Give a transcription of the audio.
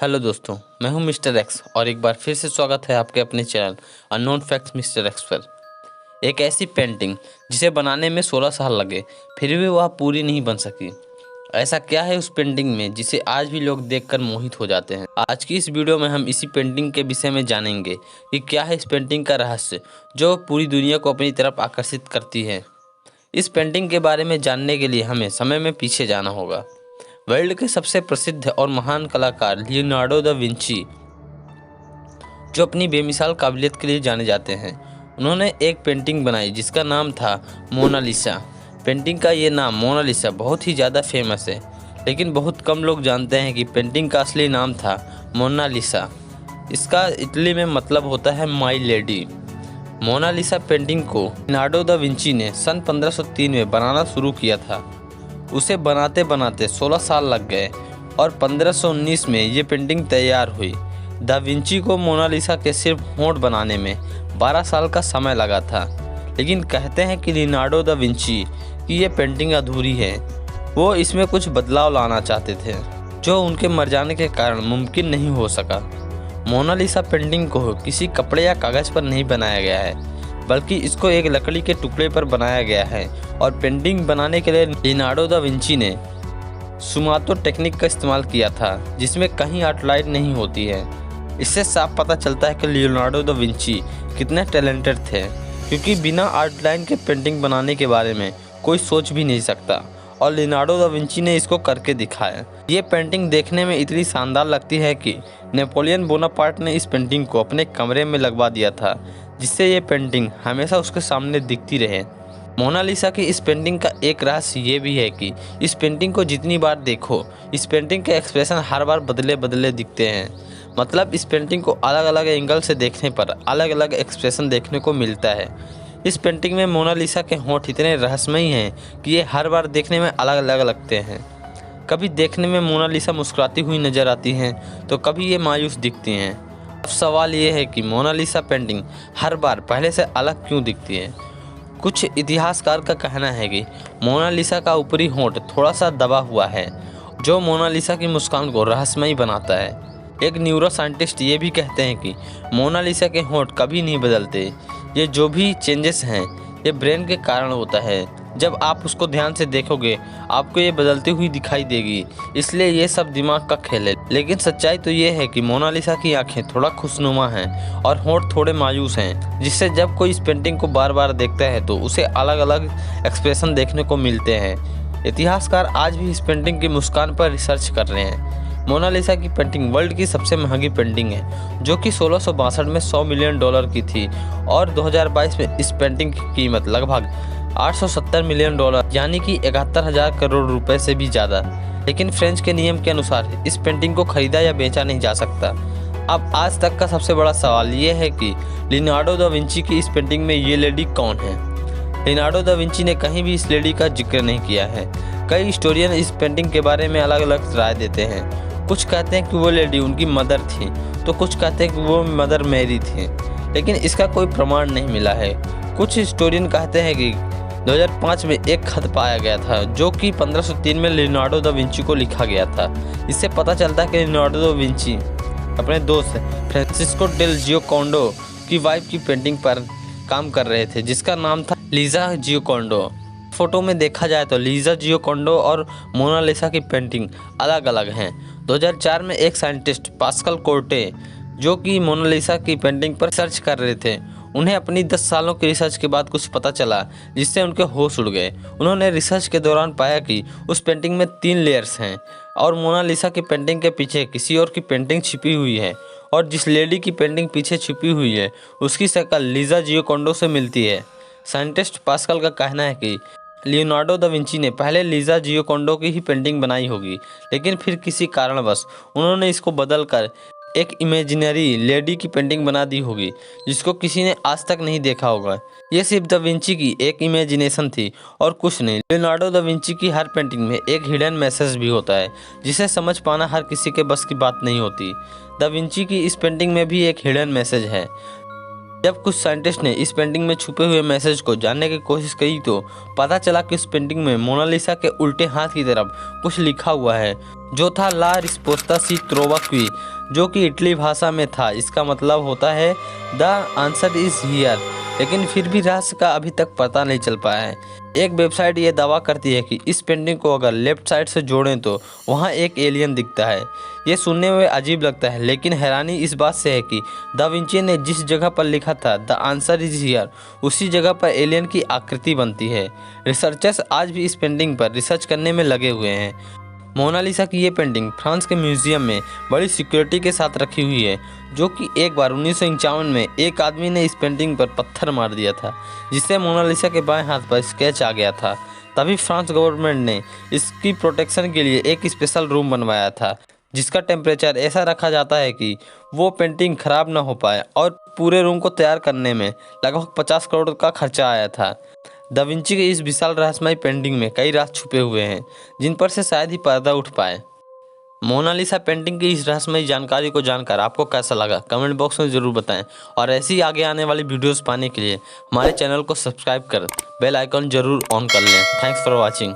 Hello दोस्तों, मैं हूं मिस्टर एक्स और एक बार फिर से स्वागत है आपके अपने channel unknown facts mister x पर। एक ऐसी पेंटिंग जिसे बनाने में 16 साल लगे फिर भी वह पूरी नहीं बन सकी। ऐसा क्या है उस पेंटिंग में जिसे आज भी लोग देखकर मोहित हो जाते हैं। आज की इस वीडियो में हम इसी पेंटिंग के विषय में जानेंगे कि क्या है इस पेंटिंग का रहस्य जो पूरी दुनिया को अपनी तरफ आकर्षित करती है। इस पेंटिंग के बारे में जानने के लिए हमें समय में पीछे जाना होगा। वर्ल्ड के सबसे प्रसिद्ध और महान कलाकार लियोनार्डो दा विंची, जो अपनी बेमिसाल काबिलियत के लिए जाने जाते हैं, उन्होंने एक पेंटिंग बनाई जिसका नाम था मोनालिसा। पेंटिंग का ये नाम मोनालिसा बहुत ही ज़्यादा फेमस है, लेकिन बहुत कम लोग जानते हैं कि पेंटिंग का असली नाम था मोनालिसा। इसका इटली में मतलब होता है माई लेडी। मोनालिसा पेंटिंग को लियोनार्डो दा विंची ने सन 1503 में बनाना शुरू किया था। उसे बनाते बनाते 16 साल लग गए और 1519 में ये पेंटिंग तैयार हुई। दा विंची को मोनालिसा के सिर्फ होंठ बनाने में 12 साल का समय लगा था, लेकिन कहते हैं कि लियोनार्डो दा विंची की ये पेंटिंग अधूरी है। वो इसमें कुछ बदलाव लाना चाहते थे जो उनके मर जाने के कारण मुमकिन नहीं हो सका। मोनालिसा पेंटिंग को किसी कपड़े या कागज़ पर नहीं बनाया गया है, बल्कि इसको एक लकड़ी के टुकड़े पर बनाया गया है और पेंटिंग बनाने के लिए लियोनार्डो दा विंची ने सुमातो टेक्निक का इस्तेमाल किया था, जिसमें कहीं आउटलाइन नहीं होती है। इससे साफ पता चलता है कि लियोनार्डो दा विंची कितने टैलेंटेड थे, क्योंकि बिना आउटलाइन के पेंटिंग बनाने के बारे में कोई सोच भी नहीं सकता और लियोनार्डो दा विंची ने इसको करके दिखाया। ये पेंटिंग देखने में इतनी शानदार लगती है कि नेपोलियन बोनापार्ट ने इस पेंटिंग को अपने कमरे में लगवा दिया था, जिससे ये पेंटिंग हमेशा उसके सामने दिखती रहे। मोनालिसा की इस पेंटिंग का एक रहस्य ये भी है कि इस पेंटिंग को जितनी बार देखो, इस पेंटिंग के एक्सप्रेशन हर बार बदले बदले दिखते हैं। मतलब इस पेंटिंग को अलग अलग एंगल से देखने पर अलग अलग एक्सप्रेशन देखने को मिलता है। इस पेंटिंग में मोनालिसा के होंठ इतने रहस्यमयी हैं कि ये हर बार देखने में अलग अलग लगते हैं। कभी देखने में मोनालिसा मुस्कुराती हुई नज़र आती हैं, तो कभी ये मायूस दिखती हैं। अब सवाल ये है कि मोनालिसा पेंटिंग हर बार पहले से अलग क्यों दिखती है। कुछ इतिहासकार का कहना है कि मोनालिसा का ऊपरी होंठ थोड़ा सा दबा हुआ है, जो मोनालिसा की मुस्कान को रहस्यमयी बनाता है। एक न्यूरो साइंटिस्ट ये भी कहते हैं कि मोनालिसा के होंठ कभी नहीं बदलते। ये जो भी चेंजेस हैं, ये ब्रेन के कारण होता है। जब आप उसको ध्यान से देखोगे, आपको ये बदलती हुई दिखाई देगी, इसलिए ये सब दिमाग का खेल है। लेकिन सच्चाई तो ये है कि मोनालिसा की आंखें थोड़ा खुशनुमा हैं और होंठ थोड़े मायूस हैं, जिससे जब कोई इस पेंटिंग को बार बार देखता है तो उसे अलग अलग एक्सप्रेशन देखने को मिलते हैं। इतिहासकार आज भी इस पेंटिंग की मुस्कान पर रिसर्च कर रहे हैं। मोनालिसा की पेंटिंग वर्ल्ड की सबसे महंगी पेंटिंग है, जो कि 1662 में $100 मिलियन की थी और 2022 में इस पेंटिंग की कीमत लगभग $870 मिलियन, यानी कि 71,000 करोड़ रुपए से भी ज़्यादा। लेकिन फ्रेंच के नियम के अनुसार इस पेंटिंग को खरीदा या बेचा नहीं जा सकता। अब आज तक का सबसे बड़ा सवाल ये है कि लियोनार्डो दा विंची की इस पेंटिंग में ये लेडी कौन है। लियोनार्डो दा विंची ने कहीं भी इस लेडी का जिक्र नहीं किया है। कई हिस्टोरियन इस पेंटिंग के बारे में अलग अलग राय देते हैं। कुछ कहते हैं कि वो लेडी उनकी मदर थी, तो कुछ कहते हैं कि वो मदर मैरी थी, लेकिन इसका कोई प्रमाण नहीं मिला है। कुछ हिस्टोरियन कहते हैं कि 2005 में एक खत पाया गया था, जो कि 1503 में लियोनार्डो दा विंची को लिखा गया था। इससे पता चलता है कि लियोनार्डो दा विंची अपने दोस्त फ्रांसिस्को डेल जियोकोंडो की वाइफ की पेंटिंग पर काम कर रहे थे, जिसका नाम था लीजा जियोकोंडो। फोटो में देखा जाए तो लीजा जियोकोंडो और मोनालिसा की पेंटिंग अलग अलग हैं। 2004 में एक साइंटिस्ट पास्कल कोर्टे, जो कि मोनालिसा की पेंटिंग पर रिसर्च कर रहे थे, उन्हें अपनी 10 सालों की रिसर्च के बाद कुछ पता चला, जिससे उनके होश उड़ गए। उन्होंने रिसर्च के दौरान पाया कि उस पेंटिंग में 3 लेयर्स हैं और मोनालिसा की पेंटिंग के पीछे किसी और की पेंटिंग छिपी हुई है, और जिस लेडी की पेंटिंग पीछे छिपी हुई है उसकी शक्ल लीजा जियोकोंडो से मिलती है। साइंटिस्ट पास्कल का कहना है कि लियोनार्डो दा विंची ने पहले लीजा जियोकोंडो की ही पेंटिंग बनाई होगी, लेकिन फिर किसी कारणवश उन्होंने इसको बदलकर एक इमेजिनरी लेडी की पेंटिंग बना दी होगी, जिसको किसी ने आज तक नहीं देखा होगा। ये सिर्फ दा विंची की एक इमेजिनेशन थी और कुछ नहीं। लियोनार्डो दा विंची की हर पेंटिंग में एक हिडन मैसेज भी होता है, जिसे समझ पाना हर किसी के बस की बात नहीं होती। दा विंची की इस पेंटिंग में भी एक हिडन मैसेज है। जब कुछ साइंटिस्ट ने इस पेंटिंग में छुपे हुए मैसेज को जानने की कोशिश की तो पता चला कि उस पेंटिंग में मोनालिसा के उल्टे हाथ की तरफ कुछ लिखा हुआ है, जो था ला रिस्पोस्ता सी त्रोवा क्वी, जो कि इटली भाषा में था। इसका मतलब होता है द आंसर इज हियर। लेकिन फिर भी रहस्य का अभी तक पता नहीं चल पाया है। एक वेबसाइट ये दावा करती है कि इस पेंटिंग को अगर लेफ्ट साइड से जोड़ें तो वहाँ एक एलियन दिखता है। ये सुनने में अजीब लगता है, लेकिन हैरानी इस बात से है कि दा विंची ने जिस जगह पर लिखा था द आंसर इज हियर, उसी जगह पर एलियन की आकृति बनती है। रिसर्चर्स आज भी इस पेंटिंग पर रिसर्च करने में लगे हुए हैं। मोनालिसा की ये पेंटिंग फ्रांस के म्यूजियम में बड़ी सिक्योरिटी के साथ रखी हुई है, जो कि एक बार 1951 में एक आदमी ने इस पेंटिंग पर पत्थर मार दिया था, जिससे मोनालिसा के बाएं हाथ पर स्केच आ गया था। तभी फ्रांस गवर्नमेंट ने इसकी प्रोटेक्शन के लिए एक स्पेशल रूम बनवाया था, जिसका टेम्परेचर ऐसा रखा जाता है कि वो पेंटिंग खराब ना हो पाए। और पूरे रूम को तैयार करने में लगभग 50 करोड़ का खर्चा आया था। दा विंची की इस विशाल रहस्यमय पेंटिंग में कई राज छुपे हुए हैं, जिन पर से शायद ही पर्दा उठ पाए। मोनालिसा पेंटिंग की इस रहस्यमय जानकारी को जानकर आपको कैसा लगा, कमेंट बॉक्स में ज़रूर बताएं। और ऐसी आगे आने वाली वीडियोस पाने के लिए हमारे चैनल को सब्सक्राइब कर बेल आइकन जरूर ऑन कर लें। Thanks for watching.